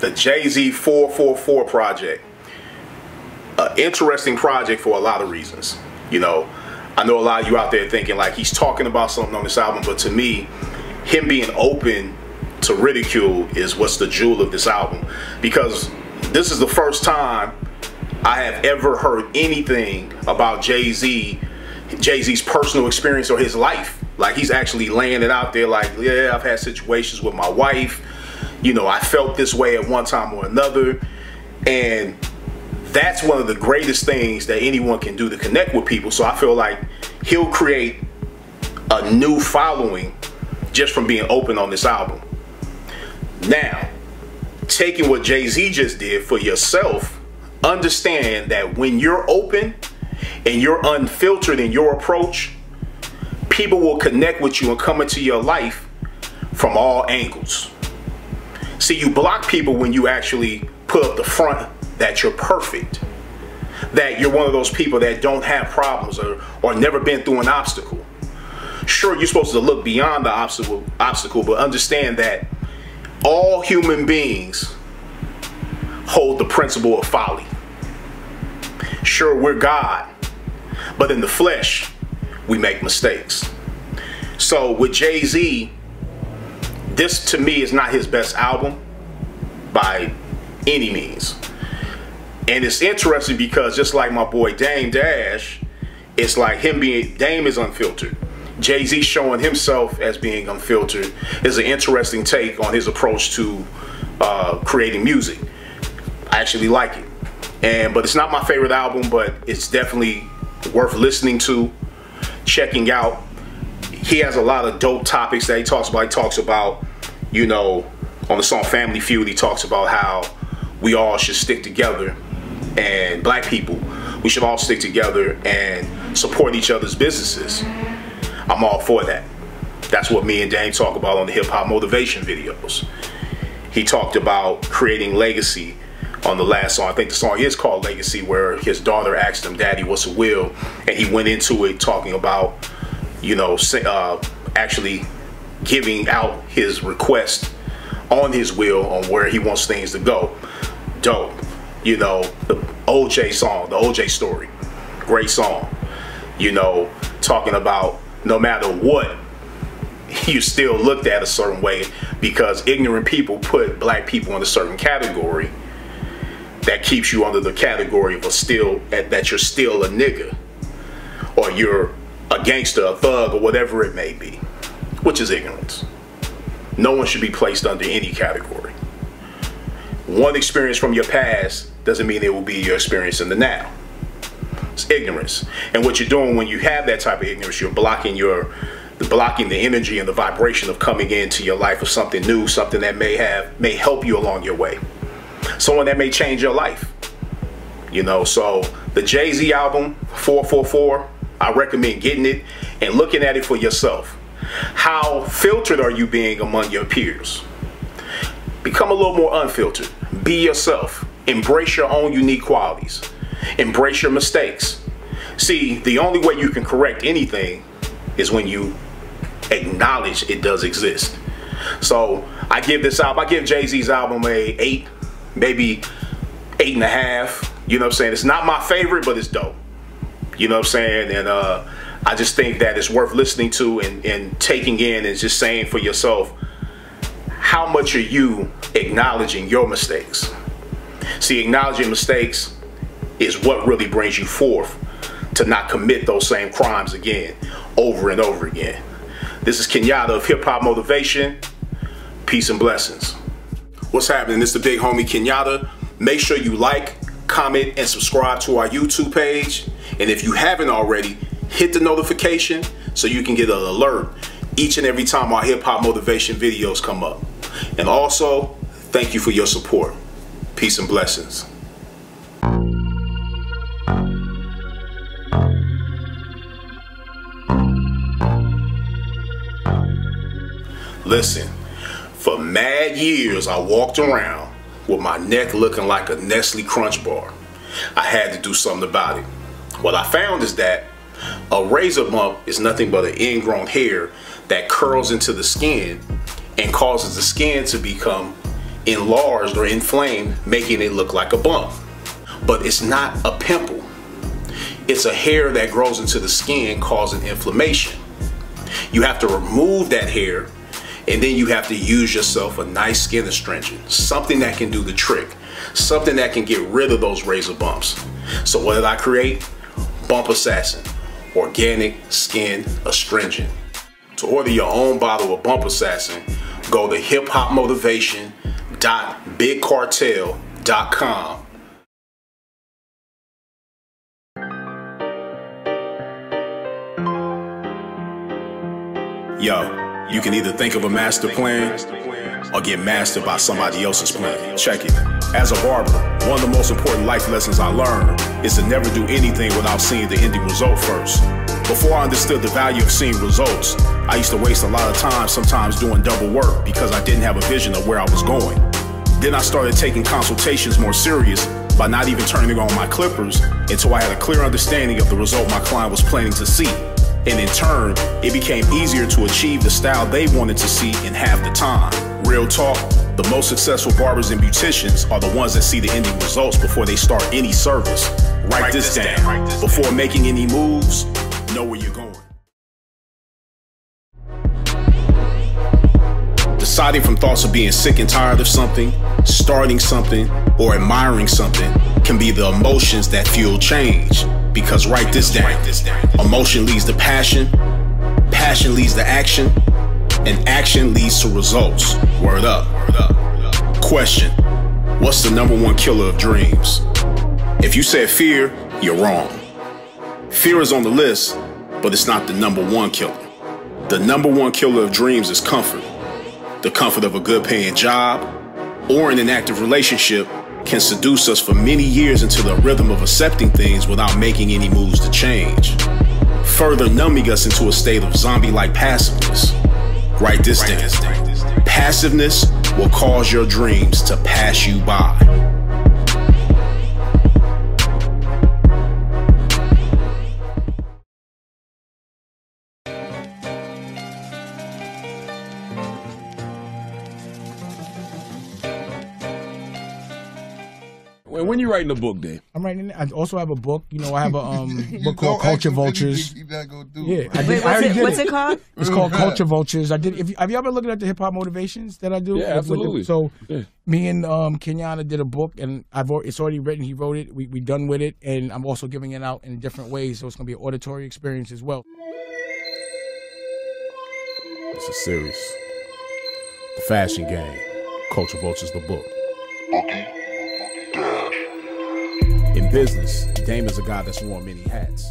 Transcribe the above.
The Jay-Z 444 project. An interesting project for a lot of reasons. You know, I know a lot of you out there thinking like he's talking about something on this album, but to me, him being open to ridicule is what's the jewel of this album. Because this is the first time I have ever heard anything about Jay-Z's personal experience or his life. Like, he's actually laying it out there like, yeah, I've had situations with my wife. You know, I felt this way at one time or another. And that's one of the greatest things that anyone can do to connect with people. So I feel like he'll create a new following just from being open on this album. Now, taking what Jay-Z just did for yourself, understand that when you're open and you're unfiltered in your approach, people will connect with you and come into your life from all angles. See, you block people when you actually put up the front that you're perfect, that you're one of those people that don't have problems or never been through an obstacle. Sure, you're supposed to look beyond the obstacle, but understand that all human beings hold the principle of folly. Sure, we're God, but in the flesh, we make mistakes. So with Jay-Z, this to me is not his best album by any means. And it's interesting because just like my boy Dame Dash, it's like Dame is unfiltered. Jay-Z showing himself as being unfiltered is an interesting take on his approach to creating music. I actually like it. But it's not my favorite album, but it's definitely worth listening to, checking out. He has a lot of dope topics that he talks about. He talks about, you know, on the song Family Feud, he talks about how we all should stick together, and black people, we should all stick together and support each other's businesses. I'm all for that. That's what me and Dame talk about on the hip hop motivation videos. He talked about creating legacy on the last song. I think the song is called Legacy, where his daughter asked him, Daddy, what's a will? And he went into it talking about, you know, actually giving out his request on his will on where he wants things to go. Dope. You know, the OJ song, the OJ story, great song. You know, talking about no matter what, you still looked at a certain way because ignorant people put black people in a certain category that keeps you under the category of that you're still a nigga, or you're a gangster, a thug, or whatever it may be, which is ignorance. No one should be placed under any category. One experience from your past doesn't mean it will be your experience in the now. It's ignorance. And what you're doing when you have that type of ignorance, you're blocking the energy and the vibration of coming into your life of something new, something that may help you along your way. Someone that may change your life. You know, so the Jay-Z album 444, I recommend getting it and looking at it for yourself. How filtered are you being among your peers? Become a little more unfiltered. Be yourself. Embrace your own unique qualities. Embrace your mistakes. See, the only way you can correct anything is when you acknowledge it does exist. So I give Jay-Z's album a 8, maybe 8.5. You know what I'm saying? It's not my favorite, but it's dope. You know what I'm saying? And I just think that it's worth listening to and taking in and just saying for yourself, how much are you acknowledging your mistakes? See, acknowledging mistakes is what really brings you forth to not commit those same crimes again, over and over again. This is Kenyatta of Hip Hop Motivation. Peace and blessings. What's happening? It's the big homie Kenyatta. Make sure you like, comment, and subscribe to our YouTube page. And if you haven't already, hit the notification so you can get an alert each and every time our hip hop motivation videos come up. And also, thank you for your support. Peace and blessings. Listen, for mad years I walked around with my neck looking like a Nestle Crunch bar. I had to do something about it. What I found is that a razor bump is nothing but an ingrown hair that curls into the skin and causes the skin to become enlarged or inflamed, making it look like a bump. But it's not a pimple. It's a hair that grows into the skin causing inflammation. You have to remove that hair, and then you have to use yourself a nice skin astringent, something that can do the trick, something that can get rid of those razor bumps. So what did I create? Bump Assassin, organic skin astringent. To order your own bottle of Bump Assassin, go to hiphopmotivation.bigcartel.com. Yo, you can either think of a master plan or get mastered by somebody else's plan. Check it. As a barber, one of the most important life lessons I learned is to never do anything without seeing the ending result first. Before I understood the value of seeing results, I used to waste a lot of time sometimes doing double work because I didn't have a vision of where I was going. Then I started taking consultations more serious by not even turning on my clippers until I had a clear understanding of the result my client was planning to see. And in turn, it became easier to achieve the style they wanted to see in half the time. Real talk, the most successful barbers and beauticians are the ones that see the ending results before they start any service. Write this down. Before making any moves, know where you're going. Deciding from thoughts of being sick and tired of something, starting something, or admiring something can be the emotions that fuel change. Because write this down. Emotion leads to passion, passion leads to action, and action leads to results. Word up. Question: what's the #1 killer of dreams? If you said fear, you're wrong. Fear is on the list, but it's not the #1 killer. The #1 killer of dreams is comfort. The comfort of a good paying job or in an active relationship can seduce us for many years into the rhythm of accepting things without making any moves to change, further numbing us into a state of zombie-like passiveness. Write this down. Passiveness will cause your dreams to pass you by. When you writing a book, Dave? I'm writing. I also have a book. You know, I have a book called Culture Vultures. Yeah, what's it called? It's called Culture Vultures. Have you ever looking at the hip hop motivations that I do? Yeah, absolutely. Me and Kenyatta did a book, and it's already written. He wrote it. We done with it, and I'm also giving it out in different ways. So it's gonna be an auditory experience as well. It's a series. The Fashion Game. Culture Vultures, the book. In business, Dame is a guy that's worn many hats.